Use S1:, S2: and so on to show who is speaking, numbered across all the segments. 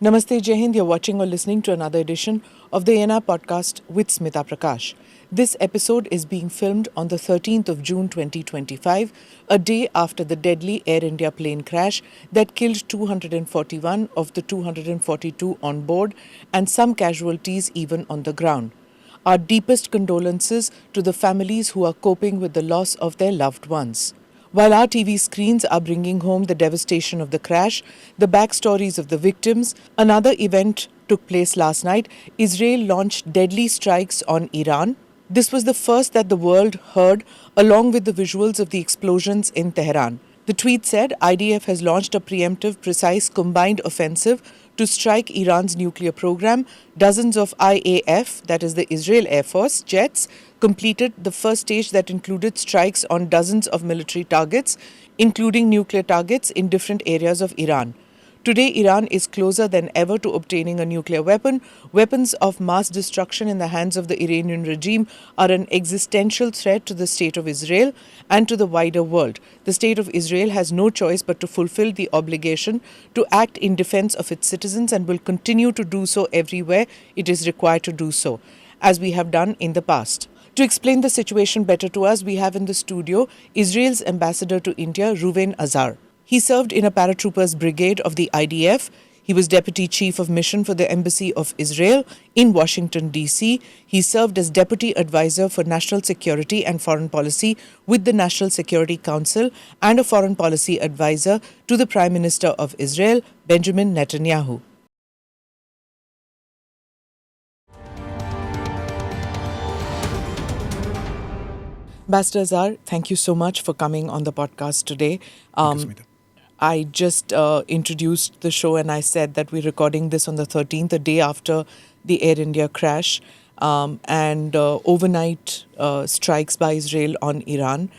S1: Namaste, Jai Hind. You're watching or listening to another edition of the ENA podcast with Smita Prakash. This episode is being filmed on the 13th of June 2025, a day after the deadly Air India plane crash that killed 241 of the 242 on board and some casualties even on the ground. Our deepest condolences to the families who are coping with the loss of their loved ones. While our TV screens are bringing home the devastation of the crash, the backstories of the victims, another event took place last night. Israel launched deadly strikes on Iran. This was the first that the world heard, along with the visuals of the explosions in Tehran. The tweet said IDF has launched a preemptive, precise, combined offensive to strike Iran's nuclear program. Dozens of IAF, that is the Israel Air Force, jets completed the first stage that included strikes on dozens of military targets, including nuclear targets in different areas of Iran. Today, Iran is closer than ever to obtaining a nuclear weapon. Weapons of mass destruction in the hands of the Iranian regime are an existential threat to the state of Israel and to the wider world. The state of Israel has no choice but to fulfill the obligation to act in defense of its citizens and will continue to do so everywhere it is required to do so, as we have done in the past. To explain the situation better to us, we have in the studio Israel's ambassador to India, Reuven Azar. He served in a paratroopers brigade of the IDF. He was deputy chief of mission for the Embassy of Israel in Washington, D.C. He served as deputy advisor for national security and foreign policy with the National Security Council and a foreign policy advisor to the Prime Minister of Israel, Benjamin Netanyahu. Ambassador Azar, thank you so much for coming on the podcast today.
S2: Thank you, Smita.
S1: I just introduced the show and I said that we're recording this on the 13th, the day after the Air India crash, and overnight strikes by Israel on Iran.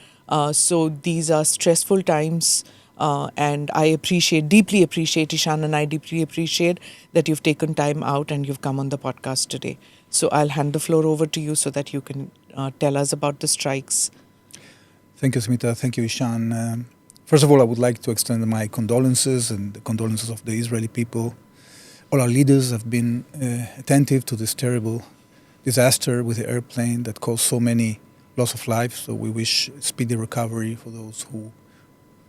S1: So these are stressful times, and I deeply appreciate, Ishan and I deeply appreciate that you've taken time out and you've come on the podcast today. So I'll hand the floor over to you so that you can tell us about the strikes.
S2: Thank you, Smita. Thank you, Ishan. First of all, I would like to extend my condolences and the condolences of the Israeli people. All our leaders have been attentive to this terrible disaster with the airplane that caused so many loss of life. So we wish speedy recovery for those who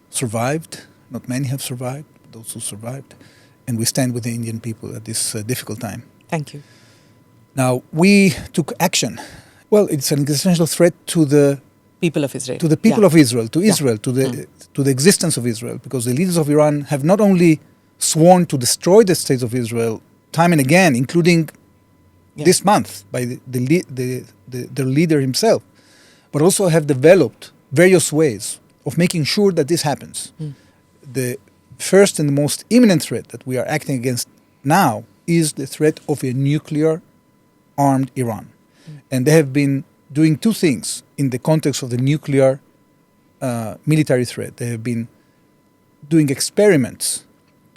S2: survived. Not many have survived, but those who survived. And we stand with the Indian people at this difficult time.
S1: Thank you.
S2: Now, we took action. Well, it's an existential threat to the
S1: people of Israel.
S2: To the people of Israel, to Israel, to the existence of Israel, because the leaders of Iran have not only sworn to destroy the state of Israel time and again, including this month by their leader himself, but also have developed various ways of making sure that this happens. The first and the most imminent threat that we are acting against now is the threat of a nuclear-armed Iran. And they have been doing two things in the context of the nuclear military threat. They have been doing experiments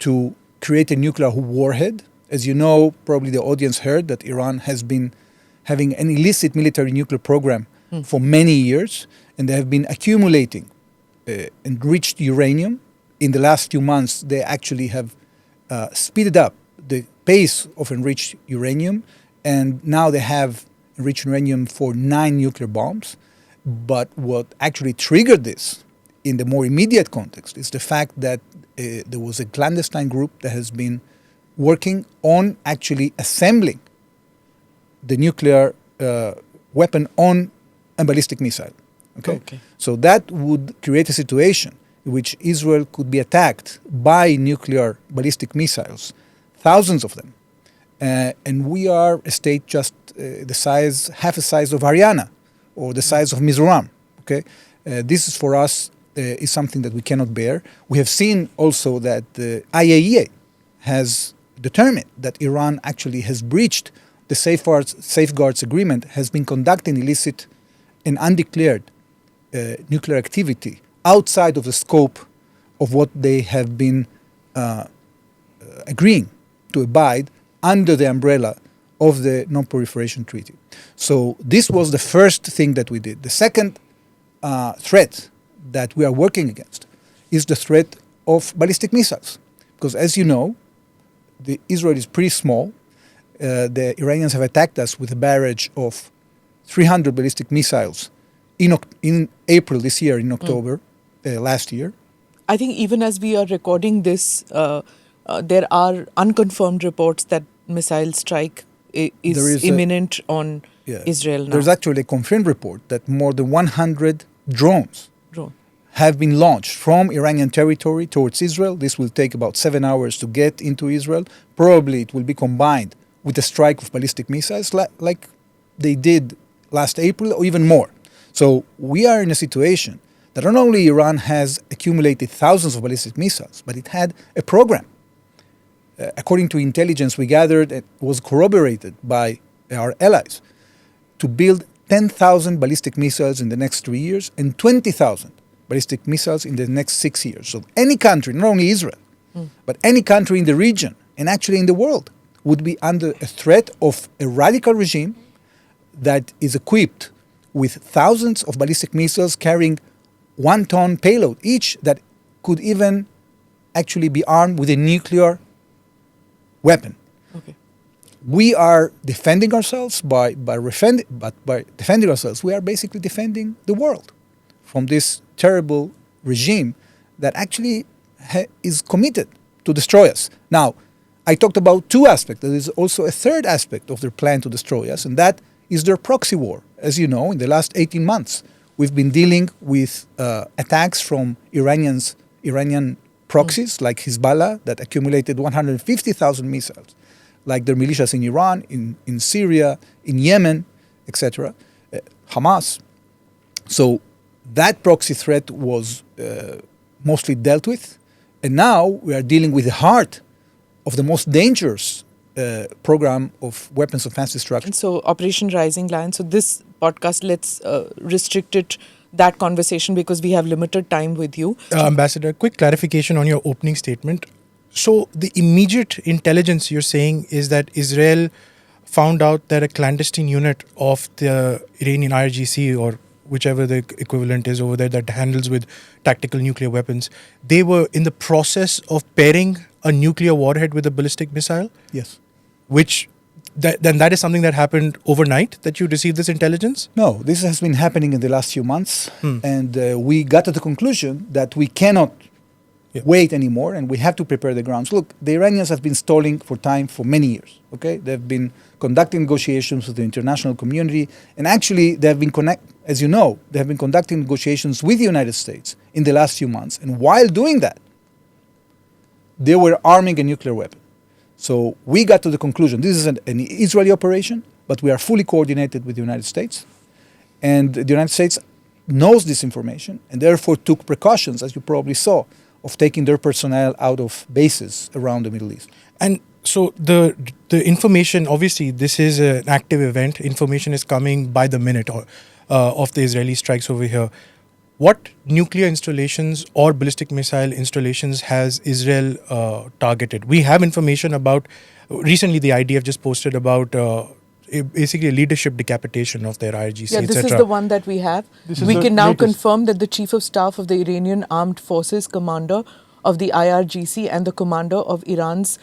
S2: to create a nuclear warhead. As you know, probably the audience heard that Iran has been having an illicit military nuclear program for many years, and they have been accumulating enriched uranium. In the last few months, they actually have speeded up the pace of enriched uranium, and now they have enriched uranium for 9 nuclear bombs. But what actually triggered this in the more immediate context is the fact that there was a clandestine group that has been working on actually assembling the nuclear weapon on a ballistic missile. Okay? So that would create a situation in which Israel could be attacked by nuclear ballistic missiles, thousands of them. And we are a state just half the size of Haryana or the size of Mizoram. Okay, this is for us is something that we cannot bear. We have seen also that the IAEA has determined that Iran actually has breached the safeguards agreement, has been conducting illicit and undeclared nuclear activity outside of the scope of what they have been agreeing to abide under the umbrella of the Non-Proliferation Treaty. So this was the first thing that we did. The second threat that we are working against is the threat of ballistic missiles. Because as you know, Israel is pretty small. The Iranians have attacked us with a barrage of 300 ballistic missiles in April this year, in October last year.
S1: I think even as we are recording this, there are unconfirmed reports that missile strike is imminent on Israel now.
S2: There's actually a confirmed report that more than 100 drones have been launched from Iranian territory towards Israel. This will take about 7 hours to get into Israel. Probably it will be combined with a strike of ballistic missiles like they did last April or even more. So we are in a situation that not only Iran has accumulated thousands of ballistic missiles, but it had a program. According to intelligence we gathered, it was corroborated by our allies to build 10,000 ballistic missiles in the next 3 years and 20,000 ballistic missiles in the next 6 years. So any country, not only Israel, but any country in the region and actually in the world would be under a threat of a radical regime that is equipped with thousands of ballistic missiles carrying 1-ton payload each, that could even actually be armed with a nuclear weapon.
S1: Okay.
S2: We are defending ourselves by defending ourselves, we are basically defending the world from this terrible regime that actually is committed to destroy us. Now, I talked about two aspects. There is also a third aspect of their plan to destroy us, and that is their proxy war. As you know, in the last 18 months, we've been dealing with attacks from Iranian proxies like Hezbollah that accumulated 150,000 missiles, like their militias in Iran, in Syria, in Yemen, etc., Hamas. So that proxy threat was mostly dealt with, and now we are dealing with the heart of the most dangerous program of weapons of mass destruction.
S1: So Operation Rising Lion. So this podcast, let's restrict it, that conversation, because we have limited time with you.
S3: Ambassador, quick clarification on your opening statement. So the immediate intelligence you're saying is that Israel found out that a clandestine unit of the Iranian IRGC, or whichever the equivalent is over there that handles with tactical nuclear weapons, they were in the process of pairing a nuclear warhead with a ballistic missile?
S2: Yes.
S3: Then that is something that happened overnight, that you received this intelligence?
S2: No, this has been happening in the last few months, and we got to the conclusion that we cannot wait anymore, and we have to prepare the grounds. Look, the Iranians have been stalling for time for many years. Okay, they've been conducting negotiations with the international community, and actually they have been as you know, they have been conducting negotiations with the United States in the last few months, and while doing that, they were arming a nuclear weapon. So we got to the conclusion, this is an Israeli operation, but we are fully coordinated with the United States. And the United States knows this information and therefore took precautions, as you probably saw, of taking their personnel out of bases around the Middle East.
S3: And so the information, obviously this is an active event, information is coming by the minute of the Israeli strikes over here. What nuclear installations or ballistic missile installations has Israel targeted? We have information about, recently the IDF just posted about basically a leadership decapitation of their IRGC,
S1: Yeah, this is the one that we have. We can now confirm that the Chief of Staff of the Iranian Armed Forces, commander of the IRGC, and the commander of Iran's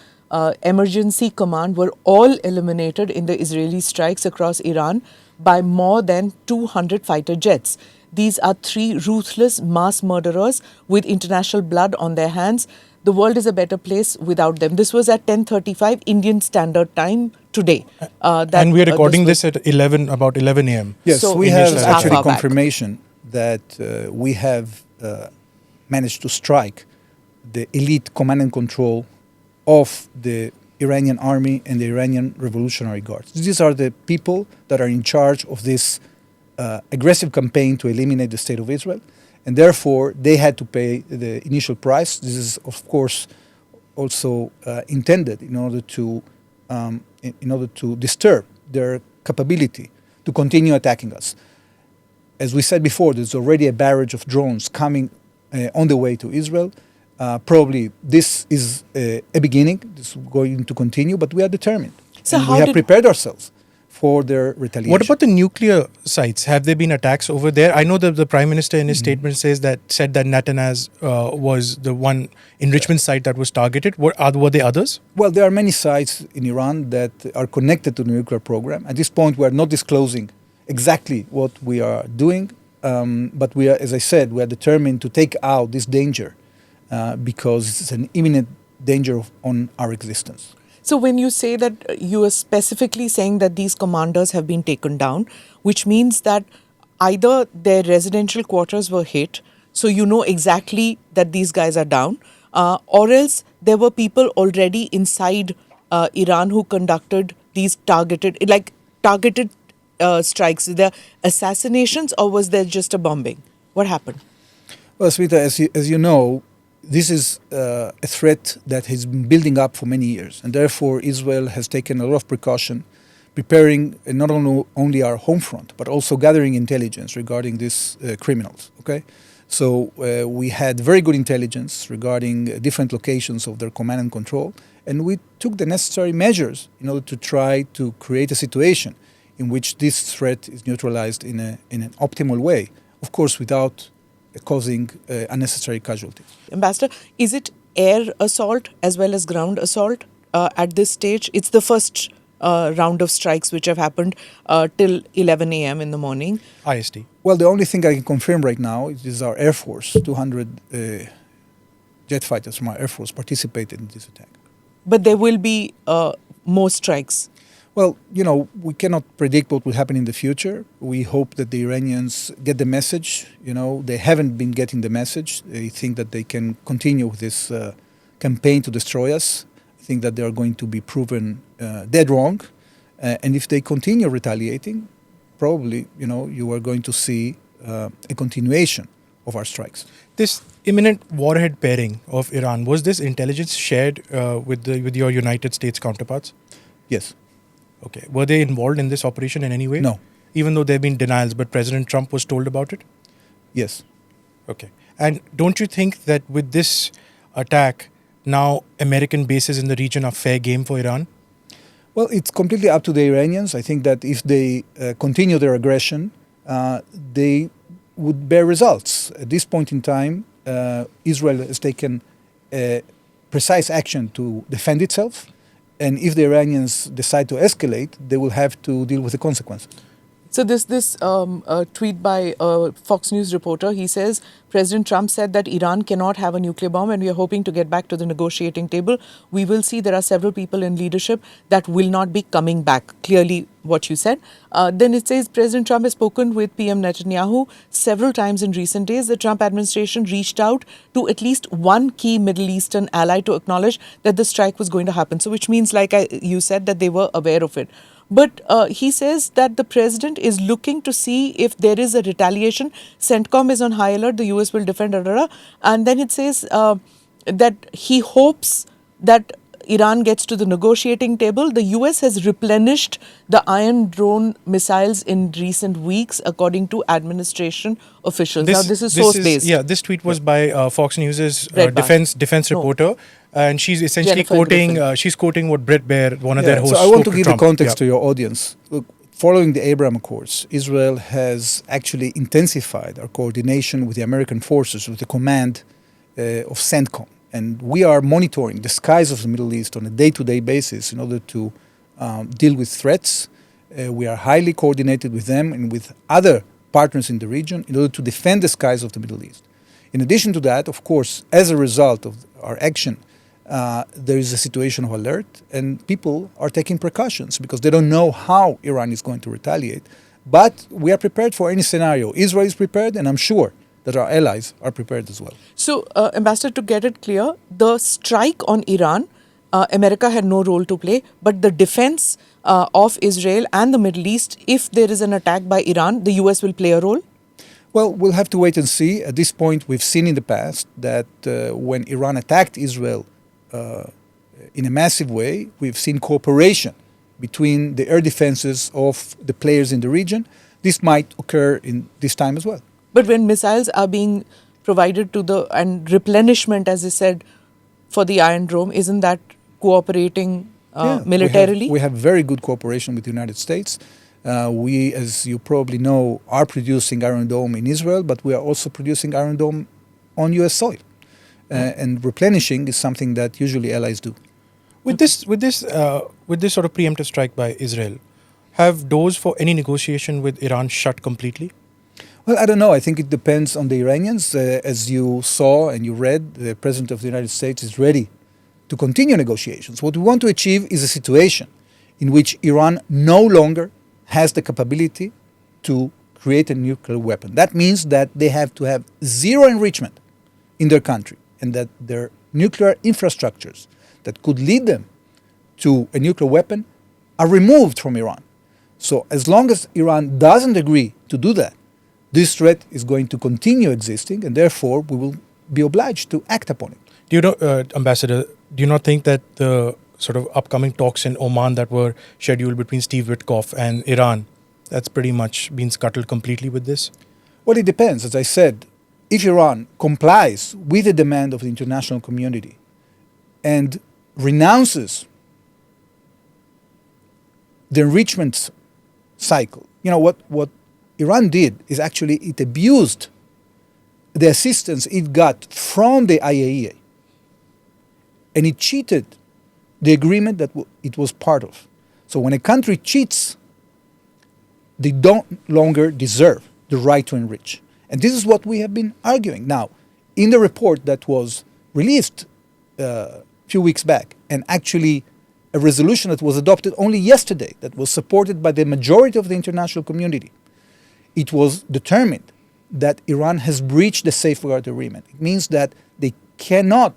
S1: emergency command were all eliminated in the Israeli strikes across Iran by more than 200 fighter jets. These are 3 ruthless mass murderers with international blood on their hands. The world is a better place without them. This was at 10:35 Indian Standard Time today.
S3: And we are recording this at about 11 a.m.
S2: Yes,
S1: so
S2: we have actually
S1: back.
S2: confirmation that we have managed to strike the elite command and control of the Iranian army and the Iranian Revolutionary Guards. These are the people that are in charge of this aggressive campaign to eliminate the State of Israel, and therefore they had to pay the initial price. This is, of course, also intended in order to disturb their capability to continue attacking us. As we said before, there's already a barrage of drones coming on the way to Israel. Probably this is a beginning. This is going to continue, but we are determined.
S1: So
S2: and we have prepared ourselves for their retaliation.
S3: What about the nuclear sites? Have there been attacks over there? I know that the Prime Minister in his statement said that Natanz was the one enrichment site that was targeted. Were there others?
S2: Well, there are many sites in Iran that are connected to the nuclear program. At this point, we are not disclosing exactly what we are doing, but we are, as I said, we are determined to take out this danger because it's an imminent danger on our existence.
S1: So when you say that, you are specifically saying that these commanders have been taken down, which means that either their residential quarters were hit, so you know exactly that these guys are down, or else there were people already inside Iran who conducted these targeted strikes. There assassinations, or was there just a bombing? What happened?
S2: Well, Smita, as you know, this is a threat that has been building up for many years, and therefore Israel has taken a lot of precaution, preparing not only our home front, but also gathering intelligence regarding these criminals. Okay, so we had very good intelligence regarding different locations of their command and control, and we took the necessary measures in order to try to create a situation in which this threat is neutralized in an optimal way, of course, without causing unnecessary casualties.
S1: Ambassador, is it air assault as well as ground assault at this stage? It's the first round of strikes which have happened till 11 a.m. in the morning.
S3: IST.
S2: Well, the only thing I can confirm right now is our Air Force, 200 jet fighters from our Air Force participated in this attack.
S1: But there will be more strikes.
S2: Well, we cannot predict what will happen in the future. We hope that the Iranians get the message. They haven't been getting the message. They think that they can continue with this campaign to destroy us. I think that they are going to be proven dead wrong. And if they continue retaliating, probably, you are going to see a continuation of our strikes.
S3: This imminent warhead pairing of Iran, was this intelligence shared with your United States counterparts?
S2: Yes.
S3: Okay. Were they involved in this operation in any way?
S2: No.
S3: Even though there have been denials, but President Trump was told about it?
S2: Yes.
S3: Okay. And don't you think that with this attack, now American bases in the region are fair game for Iran?
S2: Well, it's completely up to the Iranians. I think that if they continue their aggression, they would bear results. At this point in time, Israel has taken precise action to defend itself. And if the Iranians decide to escalate, they will have to deal with the consequences.
S1: So this tweet by a Fox News reporter, he says, President Trump said that Iran cannot have a nuclear bomb and we are hoping to get back to the negotiating table. We will see there are several people in leadership that will not be coming back. Clearly what you said. Then it says President Trump has spoken with PM Netanyahu several times in recent days. The Trump administration reached out to at least one key Middle Eastern ally to acknowledge that the strike was going to happen. So which means, like you said, that they were aware of it. But he says that the president is looking to see if there is a retaliation. CENTCOM is on high alert. The US will defend. And then it says that he hopes that Iran gets to the negotiating table. The US has replenished the Iron Dome missiles in recent weeks, according to administration officials. Now, this is source-based.
S3: Yeah, this tweet was by Fox News' defense reporter. And she's essentially quoting what Brett Baer, one of their hosts,
S2: so I want to give
S3: Trump.
S2: the context to your audience. Look, following the Abraham Accords, Israel has actually intensified our coordination with the American forces, with the command of CENTCOM. And we are monitoring the skies of the Middle East on a day-to-day basis in order to deal with threats. We are highly coordinated with them and with other partners in the region in order to defend the skies of the Middle East. In addition to that, of course, as a result of our action, there is a situation of alert, and people are taking precautions because they don't know how Iran is going to retaliate. But we are prepared for any scenario. Israel is prepared, and I'm sure that our allies are prepared as well.
S1: So, Ambassador, to get it clear, the strike on Iran, America had no role to play, but the defense of Israel and the Middle East, if there is an attack by Iran, the US will play a role?
S2: Well, we'll have to wait and see. At this point, we've seen in the past that when Iran attacked Israel in a massive way, we've seen cooperation between the air defenses of the players in the region. This might occur in this time as well.
S1: But when missiles are being provided to and replenishment, as I said, for the Iron Dome, isn't that cooperating militarily?
S2: We have very good cooperation with the United States. We, as you probably know, are producing Iron Dome in Israel, but we are also producing Iron Dome on U.S. soil. And replenishing is something that usually allies do.
S3: With this sort of preemptive strike by Israel, have doors for any negotiation with Iran shut completely?
S2: Well, I don't know. I think it depends on the Iranians. As you saw and you read, the President of the United States is ready to continue negotiations. What we want to achieve is a situation in which Iran no longer has the capability to create a nuclear weapon. That means that they have to have zero enrichment in their country, and that their nuclear infrastructures that could lead them to a nuclear weapon are removed from Iran. So as long as Iran doesn't agree to do that, this threat is going to continue existing, and therefore we will be obliged to act upon it.
S3: Do you know, Ambassador, do you not think that the sort of upcoming talks in Oman that were scheduled between Steve Witkoff and Iran, that's pretty much been scuttled completely with this?
S2: Well, it depends. As I said, if Iran complies with the demand of the international community and renounces the enrichment cycle, what Iran did is actually it abused the assistance it got from the IAEA, and it cheated the agreement that it was part of. So when a country cheats, they don't longer deserve the right to enrich. And this is what we have been arguing. Now, in the report that was released a few weeks back, and actually a resolution that was adopted only yesterday, that was supported by the majority of the international community, it was determined that Iran has breached the safeguard agreement. It means that they cannot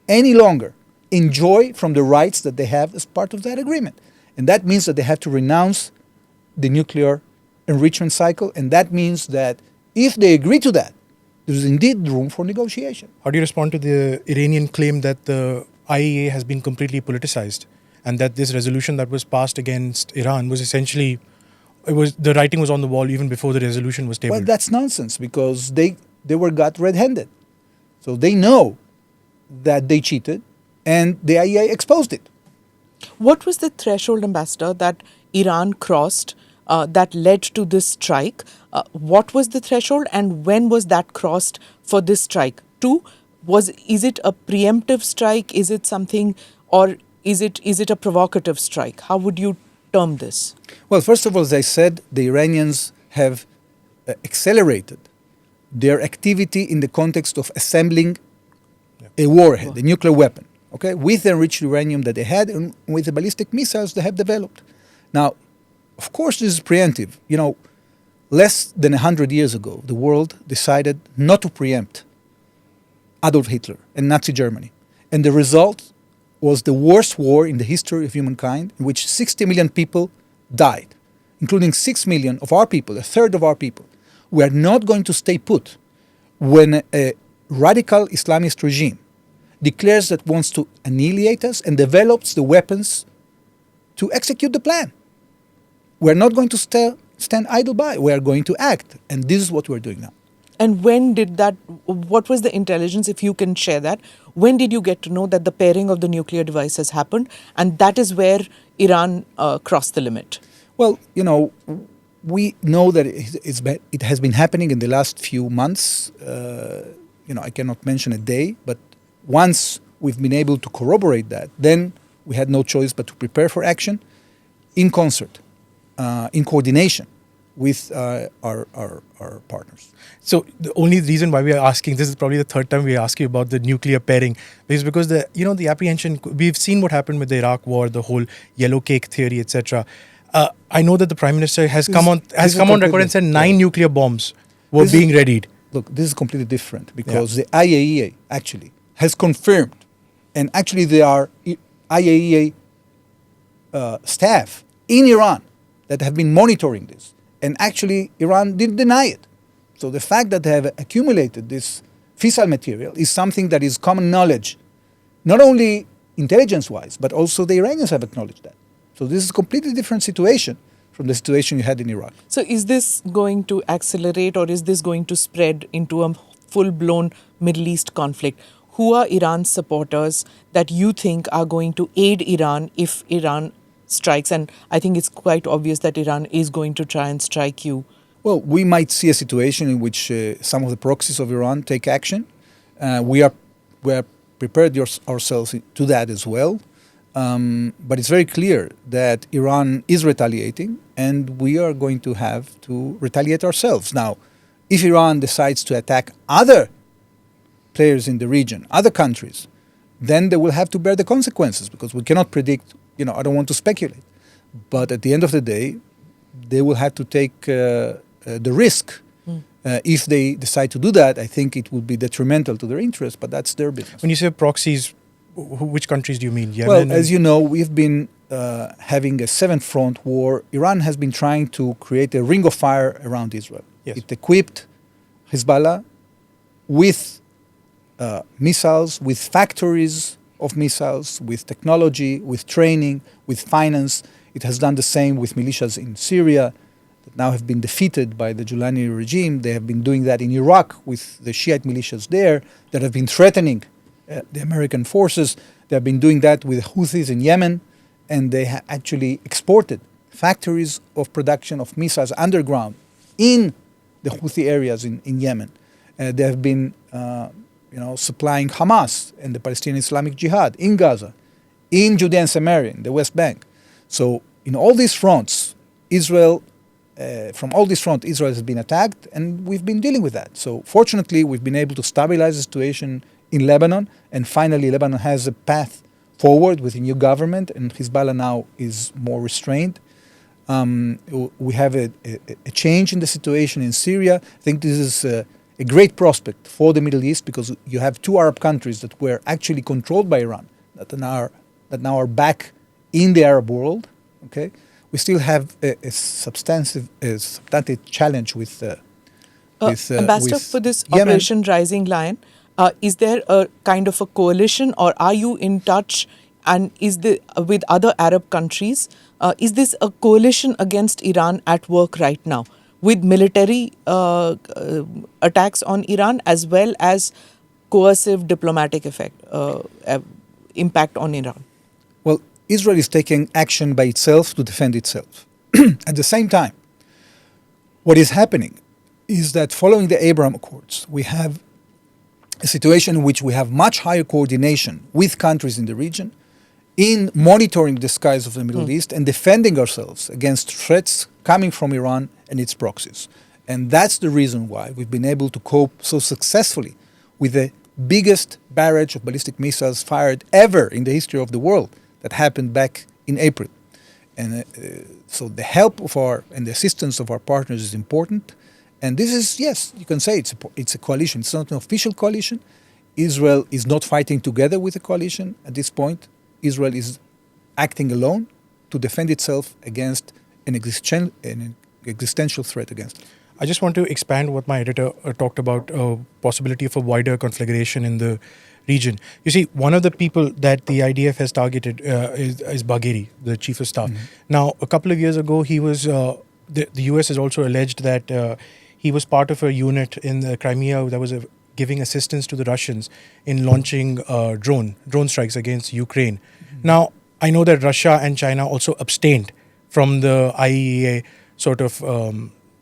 S2: any longer enjoy from the rights that they have as part of that agreement. And that means that they have to renounce the nuclear enrichment cycle, and that means that if they agree to that, there is indeed room for negotiation.
S3: How do you respond to the Iranian claim that the IAEA has been completely politicized, and that this resolution that was passed against Iran was essentially, the writing was on the wall even before the resolution was tabled?
S2: Well, that's nonsense, because they were got red-handed. So they know that they cheated, and the IAEA exposed it.
S1: What was the threshold, Ambassador, that Iran crossed that led to this strike? What was the threshold, and when was that crossed for this strike? Two, is it a preemptive strike? Is it something, or is it a provocative strike? How would you term this?
S2: Well, first of all, as I said, the Iranians have accelerated their activity in the context of assembling a warhead, a nuclear weapon, okay, with the enriched uranium that they had and with the ballistic missiles they have developed. Now, of course, this is preemptive. Less than 100 years ago, the world decided not to preempt Adolf Hitler and Nazi Germany. And the result was the worst war in the history of humankind, in which 60 million people died, including 6 million of our people, a third of our people. We are not going to stay put when a radical Islamist regime declares that wants to annihilate us and develops the weapons to execute the plan. We're not going to stand idle by. We are going to act. And this is what we're doing now.
S1: And what was the intelligence, if you can share that? When did you get to know that the pairing of the nuclear devices happened, and that is where Iran crossed the limit?
S2: Well, we know that it has been happening in the last few months. I cannot mention a day, but once we've been able to corroborate that, then we had no choice but to prepare for action in concert, in coordination with our partners.
S3: So the only reason why we are asking, this is probably the third time we ask you about the nuclear pairing, is because the apprehension, we've seen what happened with the Iraq war, the whole yellow cake theory, etc. I know that the Prime Minister has come on record and said 9 nuclear bombs were being readied.
S2: Look, this is completely different, because the IAEA actually has confirmed, and actually there are IAEA staff in Iran that have been monitoring this. And actually, Iran didn't deny it. So the fact that they have accumulated this fissile material is something that is common knowledge, not only intelligence-wise, but also the Iranians have acknowledged that. So this is a completely different situation from the situation you had in Iraq.
S1: So is this going to accelerate, or is this going to spread into a full-blown Middle East conflict? who are Iran's supporters that you think are going to aid Iran if Iran strikes? And I think it's quite obvious that Iran is going to try and strike you.
S2: Well, we might see a situation in which some of the proxies of Iran take action. We are prepared ourselves to that as well. But it's very clear that Iran is retaliating, and we are going to have to retaliate ourselves. Now, if Iran decides to attack other players in the region, other countries, then they will have to bear the consequences, because we cannot predict, I don't want to speculate. But at the end of the day, they will have to take the risk. If they decide to do that, I think it would be detrimental to their interests, but that's their business.
S3: When you say proxies, which countries do you mean?
S2: Yemen? Well, as you know, we've been having a seventh front war. Iran has been trying to create a ring of fire around Israel.
S3: Yes.
S2: It equipped Hezbollah with missiles, with factories of missiles, with technology, with training, with finance. It has done the same with militias in Syria that now have been defeated by the Julani regime. They have been doing that in Iraq with the Shiite militias there that have been threatening the American forces. They have been doing that with Houthis in Yemen, and they have actually exported factories of production of missiles underground in the Houthi areas in Yemen. They have been supplying Hamas and the Palestinian Islamic Jihad in Gaza, in Judea and Samaria, in the West Bank. So in all these fronts, Israel has been attacked, and we've been dealing with that. So fortunately, we've been able to stabilize the situation in Lebanon, and finally Lebanon has a path forward with a new government, and Hezbollah now is more restrained. We have a change in the situation in Syria. I think this is a great prospect for the Middle East, because you have two Arab countries that were actually controlled by Iran, that now are back in the Arab world. Okay, we still have a substantive challenge with
S1: Ambassador, for this
S2: Yemen.
S1: Operation Rising Lion, is there a kind of a coalition, or are you in touch and with other Arab countries? Is this a coalition against Iran at work right now, with military attacks on Iran as well as coercive diplomatic impact on Iran?
S2: Well, Israel is taking action by itself to defend itself. At the same time, what is happening is that following the Abraham Accords, we have a situation in which we have much higher coordination with countries in the region in monitoring the skies of the Middle East and defending ourselves against threats coming from Iran and its proxies. And that's the reason why we've been able to cope so successfully with the biggest barrage of ballistic missiles fired ever in the history of the world that happened back in April. And so the help and the assistance of our partners is important. And this is, yes, you can say it's a coalition. It's not an official coalition. Israel is not fighting together with a coalition at this point. Israel is acting alone to defend itself against an existential threat against it.
S3: I just want to expand what my editor talked about, possibility of a wider conflagration in the region. You see, one of the people that the IDF has targeted is Bagheri, the chief of staff. Mm-hmm. Now, a couple of years ago, he was the US has also alleged that he was part of a unit in the Crimea that was giving assistance to the Russians in launching drone strikes against Ukraine. Mm-hmm. Now, I know that Russia and China also abstained from the IAEA sort of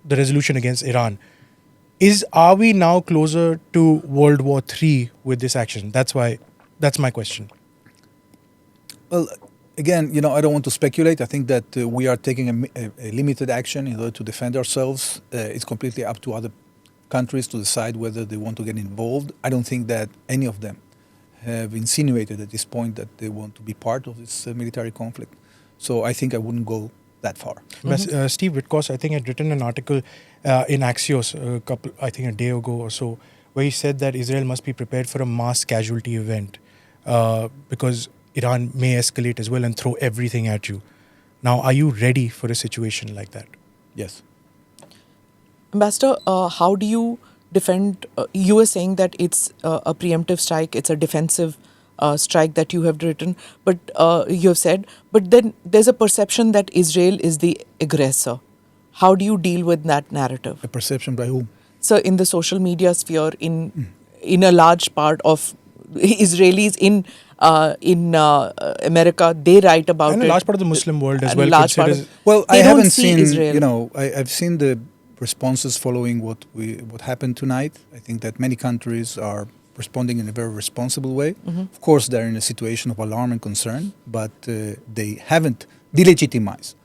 S3: the resolution against Iran. Are we now closer to World War III with this action? That's my question.
S2: Well, again, I don't want to speculate. I think that we are taking a limited action in order to defend ourselves. It's completely up to other countries to decide whether they want to get involved. I don't think that any of them have insinuated at this point that they want to be part of this military conflict. So I think I wouldn't go that far.
S3: Mm-hmm. Steve Witkoff, I think, had written an article in Axios a day ago or so, where he said that Israel must be prepared for a mass casualty event because Iran may escalate as well and throw everything at you. Now, are you ready for a situation like that?
S2: Yes.
S1: Ambassador, how do you defend? You were saying that it's a preemptive strike, it's a defensive strike that you have written, but you have said, but then there's a perception that Israel is the aggressor. How do you deal with that narrative?
S2: A perception by whom?
S1: So in the social media sphere, in a large part of Israelis in America, they write about
S3: And
S1: it.
S3: a large part of the Muslim world as
S1: A
S3: well
S1: large part
S3: considers.
S2: Well,
S1: They
S2: I
S1: don't
S2: haven't
S1: see
S2: seen,
S1: Israel.
S2: I've seen the responses following what happened tonight. I think that many countries are responding in a very responsible way. Of course, they're in a situation of alarm and concern, but they haven't delegitimized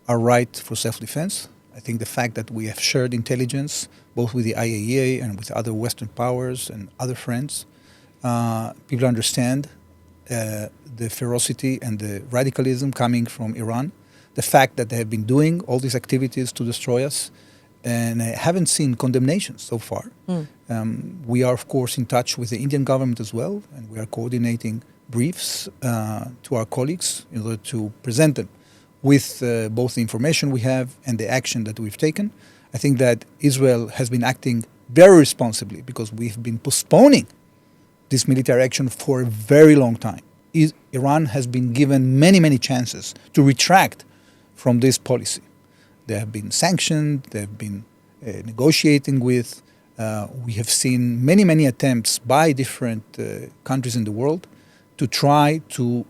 S2: our right for self-defense. I think the fact that we have shared intelligence, both with the IAEA and with other Western powers and other friends, people understand the ferocity and the radicalism coming from Iran, the fact that they have been doing all these activities to destroy us, and I haven't seen condemnation so far. We are, of course, in touch with the Indian government as well, and we are coordinating briefs to our colleagues in order to present them with both the information we have and the action that we've taken. I think that Israel has been acting very responsibly because we've been postponing this military action for a very long time. Iran has been given many, many chances to retract from this policy. They have been sanctioned, they have been negotiating with. We have seen many, many attempts by different countries in the world to try to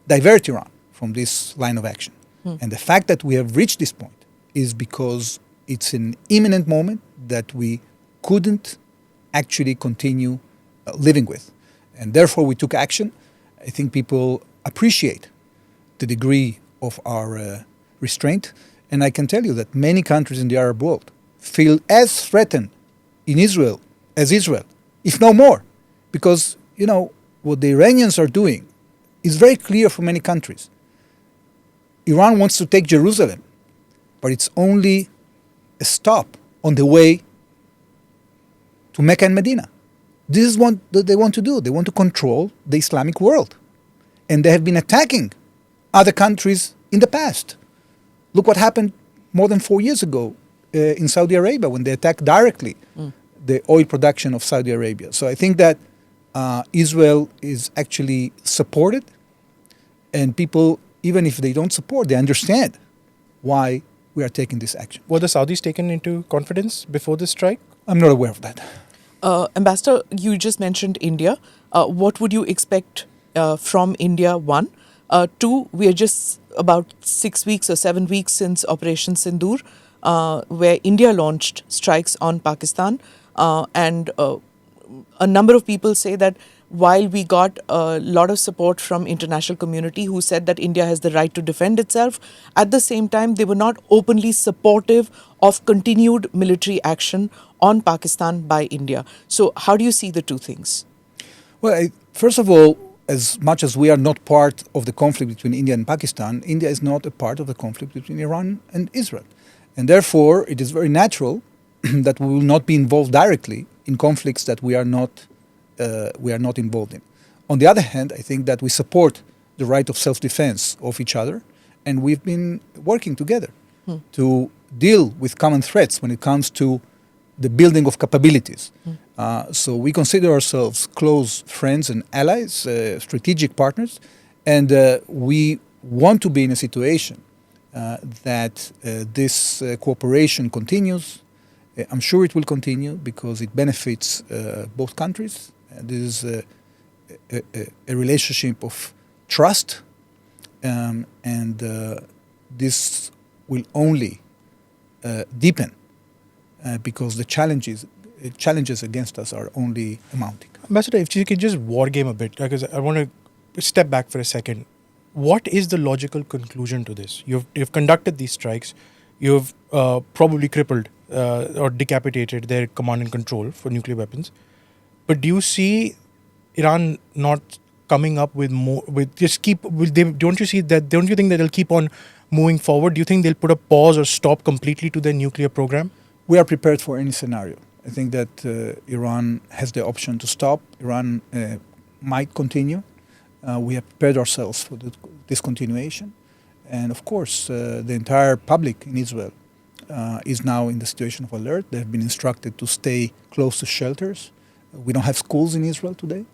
S2: divert Iran from this line of action. And the fact that we have reached this point is because it's an imminent moment that we couldn't actually continue living with. And therefore we took action. I think people appreciate the degree of our restraint. And I can tell you that many countries in the Arab world feel as threatened in Israel as Israel, if no more. Because, what the Iranians are doing is very clear for many countries. Iran wants to take Jerusalem, but it's only a stop on the way to Mecca and Medina. This is what they want to do. They want to control the Islamic world. And they have been attacking other countries in the past. Look what happened more than 4 years ago in Saudi Arabia when they attacked directly the oil production of Saudi Arabia. So I think that Israel is actually supported, and people, even if they don't support, they understand why we are taking this action.
S3: Were the Saudis taken into confidence before this strike?
S2: I'm not aware of that.
S1: Ambassador, you just mentioned India. What would you expect from India, one? Two, we are just about 6 weeks or 7 weeks since Operation Sindoor, where India launched strikes on Pakistan. And a number of people say that while we got a lot of support from international community who said that India has the right to defend itself, at the same time, they were not openly supportive of continued military action on Pakistan by India. So how do you see the two things?
S2: Well, first of all, as much as we are not part of the conflict between India and Pakistan, India is not a part of the conflict between Iran and Israel. And therefore, it is very natural that we will not be involved directly in conflicts that we are not involved in. On the other hand, I think that we support the right of self-defense of each other, and we've been working together to deal with common threats when it comes to the building of capabilities. So we consider ourselves close friends and allies, strategic partners, and we want to be in a situation that this cooperation continues. I'm sure it will continue because it benefits both countries. This is a relationship of trust, and this will only deepen because the challenges against us are only mounting.
S3: Ambassador, if you could just war game a bit, because I want to step back for a second. What is the logical conclusion to this? You've conducted these strikes. You've probably crippled or decapitated their command and control for nuclear weapons. But do you see Iran not coming up with more? Don't you see that? Don't you think that they'll keep on moving forward? Do you think they'll put a pause or stop completely to their nuclear program?
S2: We are prepared for any scenario. I think that Iran has the option to stop. Iran might continue. We have prepared ourselves for this continuation. And of course, the entire public in Israel is now in the situation of alert. They have been instructed to stay close to shelters. We don't have schools in Israel today.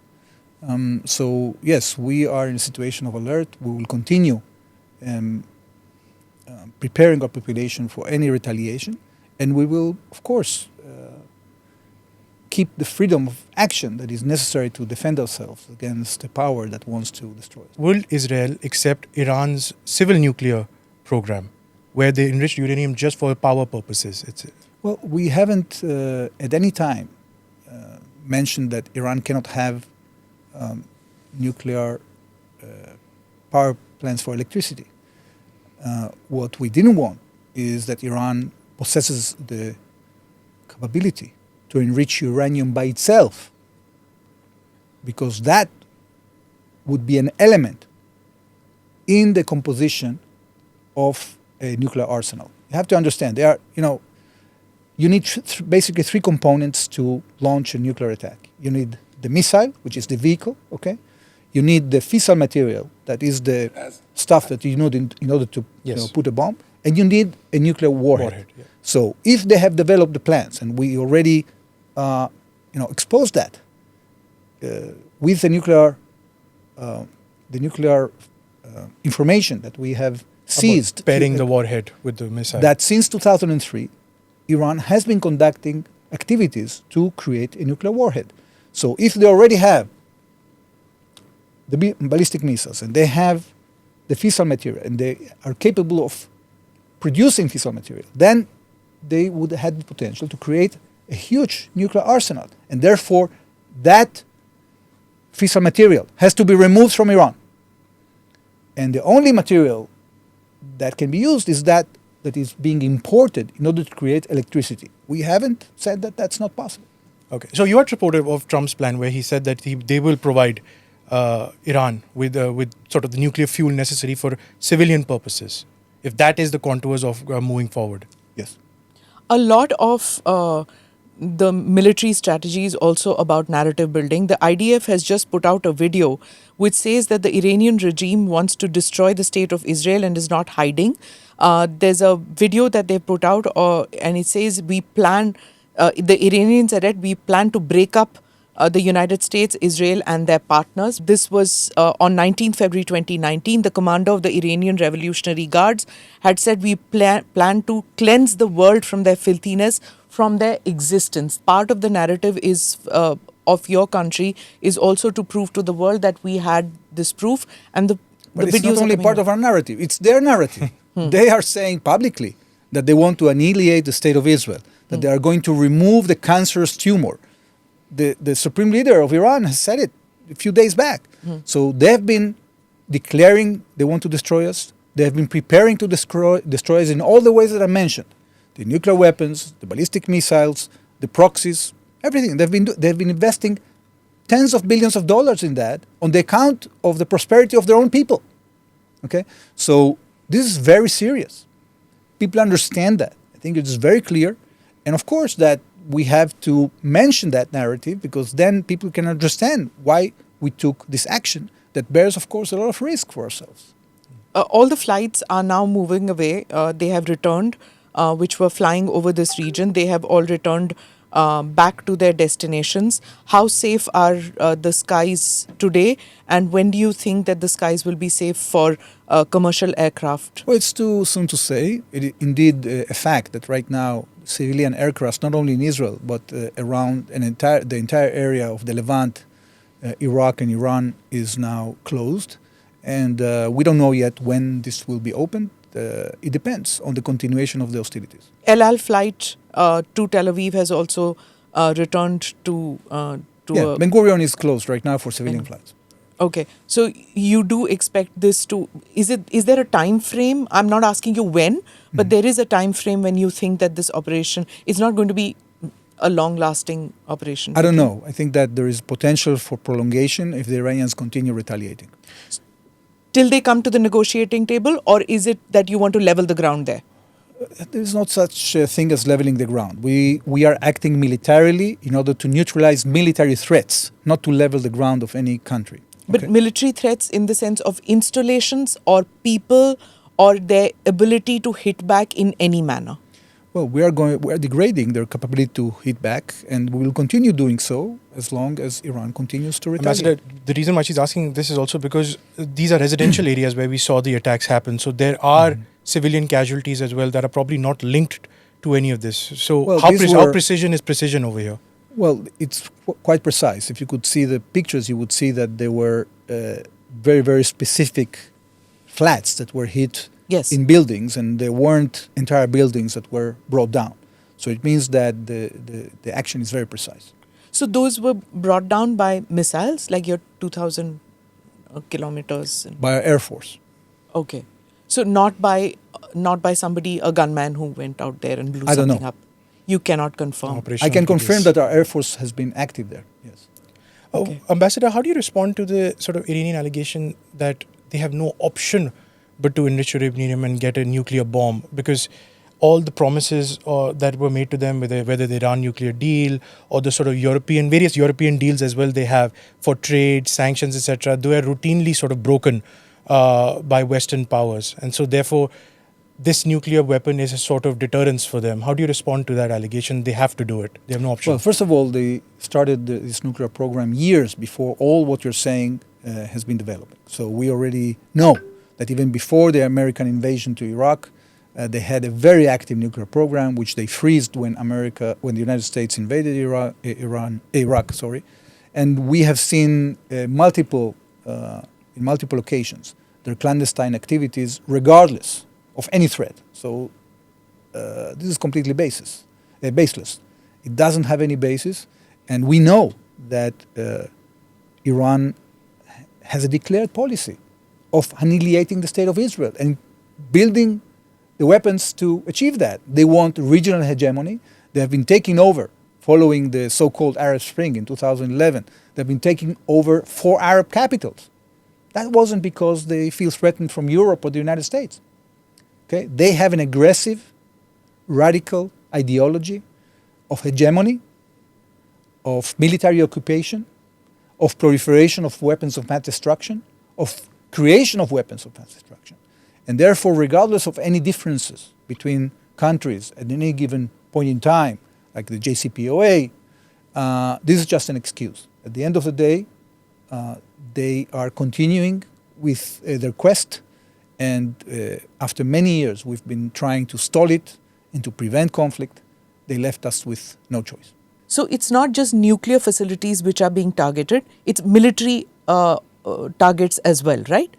S2: So yes, we are in a situation of alert. We will continue preparing our population for any retaliation. And we will, of course, keep the freedom of action that is necessary to defend ourselves against a power that wants to destroy us.
S3: Will Israel accept Iran's civil nuclear program, where they enrich uranium just for power purposes?
S2: Well, we haven't at any time mentioned that Iran cannot have nuclear power plants for electricity. What we didn't want is that Iran possesses the capability to enrich uranium by itself, because that would be an element in the composition of a nuclear arsenal. You have to understand, you need basically three components to launch a nuclear attack. You need the missile, which is the vehicle, okay? You need the fissile material, that is the stuff that you need in order to put a bomb, and you need a nuclear warhead.
S3: Yeah.
S2: So if they have developed the plans, and we already exposed that with the nuclear information that we have seized,
S3: pairing the warhead with the missile.
S2: that since 2003, Iran has been conducting activities to create a nuclear warhead. So if they already have the ballistic missiles and they have the fissile material and they are capable of producing fissile material, then they would have the potential to create a huge nuclear arsenal. And therefore, that fissile material has to be removed from Iran. And the only material that can be used is that is being imported in order to create electricity. We haven't said that that's not possible.
S3: Okay. So you are supportive of Trump's plan, where he said that they will provide Iran with sort of the nuclear fuel necessary for civilian purposes, if that is the contours of moving forward.
S2: Yes.
S1: A lot of the military strategy is also about narrative building. The IDF has just put out a video which says that the Iranian regime wants to destroy the state of Israel and is not hiding. There's a video that they put out and it says the Iranians said we plan to break up the United States, Israel and their partners. This was on 19 February 2019. The commander of the Iranian Revolutionary Guards had said we plan to cleanse the world from their filthiness, from their existence. Part of the narrative is of your country is also to prove to the world that we had this proof, and the
S2: But
S1: videos
S2: it's not only part of our narrative, it's their narrative. They are saying publicly that they want to annihilate the state of Israel, that they are going to remove the cancerous tumor. The supreme leader of Iran has said it a few days back. So they have been declaring they want to destroy us. They have been preparing to destroy us in all the ways that I mentioned. The nuclear weapons, the ballistic missiles, the proxies, everything. They've been investing tens of billions of dollars in that on the account of the prosperity of their own people. Okay? So this is very serious. People understand that. I think it is very clear. And of course that we have to mention that narrative, because then people can understand why we took this action that bears, of course, a lot of risk for ourselves.
S1: All the flights are now moving away. They have returned, which were flying over this region. They have all returned back to their destinations. How safe are the skies today? And when do you think that the skies will be safe for commercial aircraft?
S2: Well, it's too soon to say. It is indeed a fact that right now civilian aircraft, not only in Israel, but around the entire area of the Levant, Iraq and Iran, is now closed. And we don't know yet when this will be opened. It depends on the continuation of the hostilities.
S1: El Al flight to Tel Aviv has also returned to
S2: Ben Gurion is closed right now for civilian flights.
S1: Okay, so you do expect this to, is there a time frame? I'm not asking you when, but there is a time frame when you think that this operation is not going to be a long-lasting operation.
S2: I don't know. I think that there is potential for prolongation if the Iranians continue retaliating.
S1: Till they come to the negotiating table, or is it that you want to level the ground there?
S2: There is not such a thing as leveling the ground. We are acting militarily in order to neutralize military threats, not to level the ground of any country.
S1: But military threats in the sense of installations or people or their ability to hit back in any manner?
S2: Well, we are degrading their capability to hit back, and we will continue doing so as long as Iran continues to retaliate.
S3: Ambassador, the reason why she's asking this is also because these are residential areas where we saw the attacks happen. So there are civilian casualties as well that are probably not linked to any of this. So how precision is precision over here?
S2: Well, it's quite precise. If you could see the pictures, you would see that there were very, very specific flats that were hit
S1: Yes.
S2: in buildings, and there weren't entire buildings that were brought down. So it means that the action is very precise.
S1: So those were brought down by missiles, like your 2,000 kilometers?
S2: By our Air Force.
S1: Okay. So not by somebody, a gunman who went out there and blew
S2: I don't
S1: something
S2: know.
S1: up? You cannot confirm?
S3: Operation
S2: I can
S3: Focus.
S2: confirm that our Air Force has been active there, yes.
S1: Okay.
S3: Ambassador, how do you respond to the sort of Iranian allegation that they have no option but to enrich uranium and get a nuclear bomb? Because all the promises that were made to them, whether the Iran nuclear deal or the sort of various European deals as well they have for trade, sanctions, etc., they are routinely sort of broken by Western powers. And so therefore, this nuclear weapon is a sort of deterrence for them. How do you respond to that allegation? They have to do it. They have no option.
S2: Well, first of all, they started this nuclear program years before all what you're saying has been developing. So we already know that even before the American invasion to Iraq, they had a very active nuclear program, which they freezed when the United States invaded Iraq. And we have seen in multiple occasions their clandestine activities, regardless of any threat. So this is completely baseless. It doesn't have any basis, and we know that Iran has a declared policy of annihilating the state of Israel and building the weapons to achieve that. They want regional hegemony. They have been taking over, following the so-called Arab Spring in 2011. They've been taking over 4 Arab capitals. That wasn't because they feel threatened from Europe or the United States. Okay? They have an aggressive, radical ideology of hegemony, of military occupation, of proliferation of weapons of mass destruction, of creation of weapons of mass destruction. And therefore, regardless of any differences between countries at any given point in time, like the JCPOA, this is just an excuse. At the end of the day, they are continuing with their quest, and after many years we've been trying to stall it and to prevent conflict. They left us with no choice.
S1: So it's not just nuclear facilities which are being targeted, it's military targets as well, right?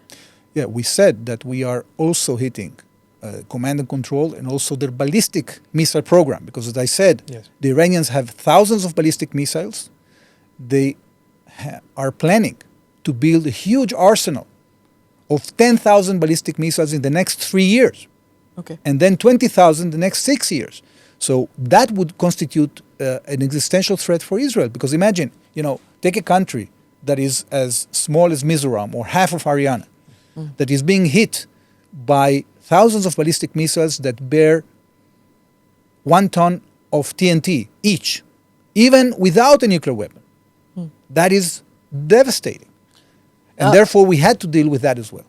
S2: Yeah, we said that we are also hitting command and control and also their ballistic missile program, because as I said,
S3: Yes.
S2: the Iranians have thousands of ballistic missiles. They are planning to build a huge arsenal of 10,000 ballistic missiles in the next 3 years,
S1: Okay.
S2: and then 20,000 the next 6 years. So that would constitute an existential threat for Israel, because imagine, take a country that is as small as Mizoram or half of Haryana, that is being hit by thousands of ballistic missiles that bear 1 ton of TNT each, even without a nuclear weapon. That is devastating. And therefore, we had to deal with that as well.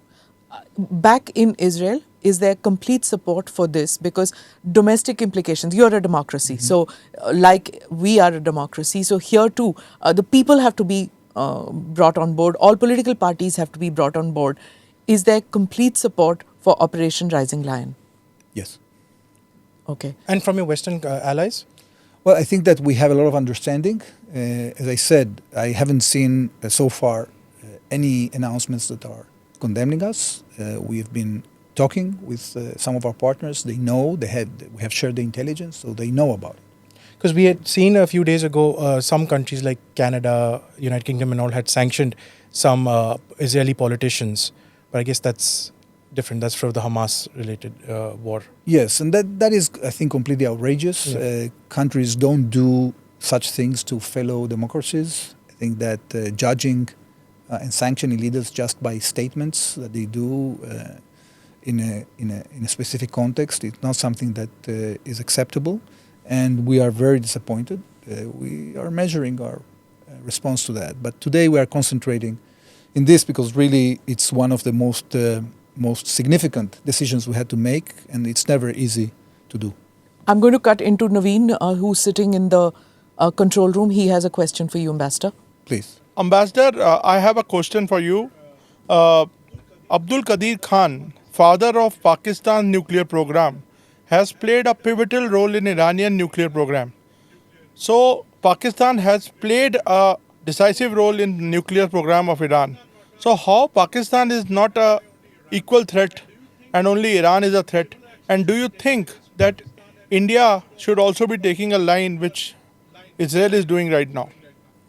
S1: Back in Israel, is there complete support for this? Because domestic implications, you're a democracy. So like we are a democracy. So here too, the people have to be brought on board. All political parties have to be brought on board. Is there complete support for Operation Rising Lion?
S2: Yes.
S1: Okay.
S3: And from your Western allies?
S2: Well, I think that we have a lot of understanding. As I said, I haven't seen so far any announcements that are condemning us. We have been talking with some of our partners. They know, we have shared the intelligence, so they know about it.
S3: Because we had seen a few days ago, some countries like Canada, United Kingdom and all had sanctioned some Israeli politicians. But I guess that's different. That's for the Hamas-related war.
S2: Yes, and that is, I think, completely outrageous.
S3: Yeah.
S2: Countries don't do such things to fellow democracies. I think that judging and sanctioning leaders just by statements that they do in a specific context, it's not something that is acceptable, and we are very disappointed. We are measuring our response to that. But today we are concentrating in this because really it's one of the most significant decisions we had to make, and it's never easy to do.
S1: I'm going to cut into Naveen, who's sitting in the control room. He has a question for you, Ambassador.
S2: Please.
S4: Ambassador, I have a question for you. Abdul Qadir Khan, father of Pakistan's nuclear program, has played a pivotal role in Iranian nuclear program. So, Pakistan has played a decisive role in the nuclear program of Iran. So how Pakistan is not a equal threat and only Iran is a threat? And do you think that India should also be taking a line which Israel is doing right now?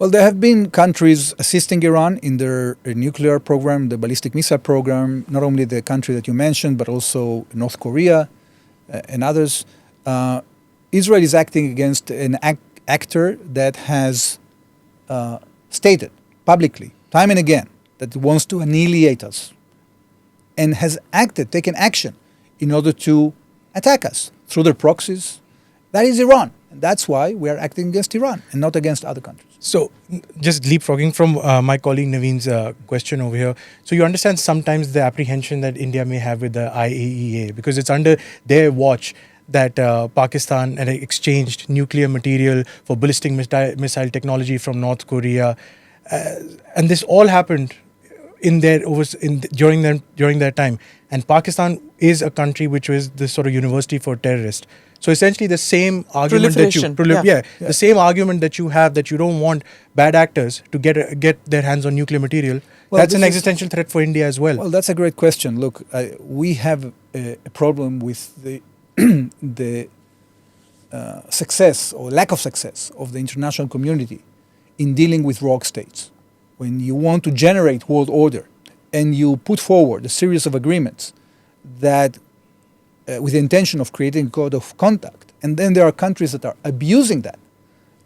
S2: Well, there have been countries assisting Iran in their nuclear program, the ballistic missile program, not only the country that you mentioned, but also North Korea and others. Israel is acting against an actor that has stated publicly, time and again, that it wants to annihilate us and has taken action in order to attack us through their proxies. That is Iran. And that's why we are acting against Iran and not against other countries.
S3: So, just leapfrogging from my colleague Naveen's question over here. So, you understand sometimes the apprehension that India may have with the IAEA because it's under their watch that Pakistan had exchanged nuclear material for ballistic missile technology from North Korea. And this all happened during their time. And Pakistan is a country which was the sort of university for terrorists. So essentially, the same argument the same argument that you have that you don't want bad actors to get their hands on nuclear material. Well, that's an existential threat for India as well.
S2: Well, that's a great question. Look, we have a problem with the success or lack of success of the international community in dealing with rogue states. When you want to generate world order and you put forward a series of agreements that with the intention of creating a code of conduct, and then there are countries that are abusing that,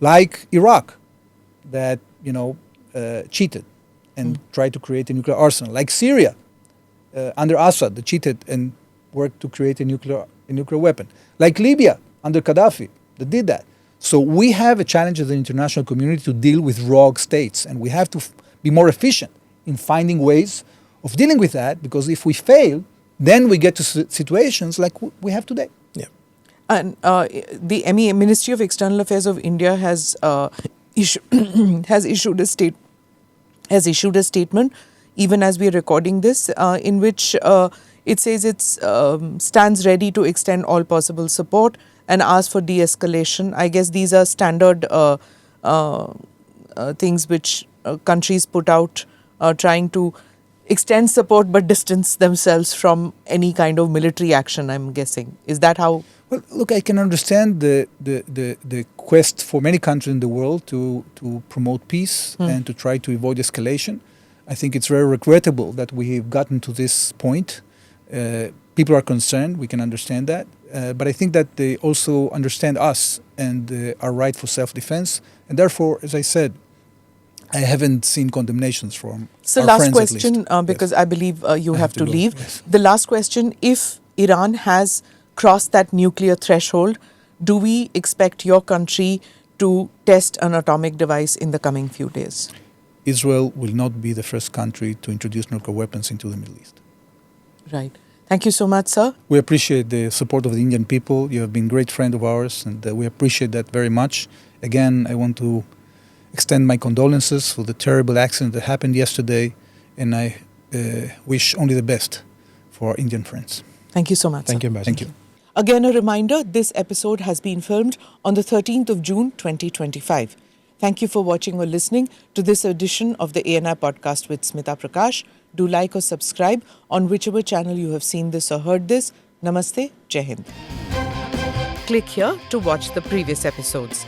S2: like Iraq, that cheated and tried to create a nuclear arsenal, like Syria under Assad, that cheated and worked to create a nuclear weapon, like Libya under Gaddafi, that did that. So we have a challenge as an international community to deal with rogue states, and we have to be more efficient in finding ways of dealing with that, because if we fail, then we get to situations like we have today.
S1: Yeah. And the Ministry of External Affairs of India has issued a statement, even as we are recording this, in which it says it stands ready to extend all possible support and ask for de-escalation. I guess these are standard things which countries put out, trying to extend support but distance themselves from any kind of military action, I'm guessing. Is that how?
S2: Well, look, I can understand the quest for many countries in the world to promote peace and to try to avoid escalation. I think it's very regrettable that we have gotten to this point. People are concerned, we can understand that. But I think that they also understand us and our right for self-defense. And therefore, as I said, I haven't seen condemnations from
S1: so
S2: our
S1: last
S2: friends,
S1: question,
S2: at least.
S1: because
S2: Yes.
S1: I believe you have to leave.
S2: Yes.
S1: The last question, if Iran has crossed that nuclear threshold, do we expect your country to test an atomic device in the coming few days?
S2: Israel will not be the first country to introduce nuclear weapons into the Middle East.
S1: Right. Thank you so much, sir.
S2: We appreciate the support of the Indian people. You have been a great friend of ours, and we appreciate that very much. Again, I want to extend my condolences for the terrible accident that happened yesterday, and I wish only the best for our Indian friends.
S1: Thank you so much.
S3: Thank you, Ambassador.
S2: Thank you.
S1: Again, a reminder, this episode has been filmed on the 13th of June, 2025. Thank you for watching or listening to this edition of the ANI podcast with Smita Prakash. Do like or subscribe on whichever channel you have seen this or heard this. Namaste, Jai Hind. Click here to watch the previous episodes.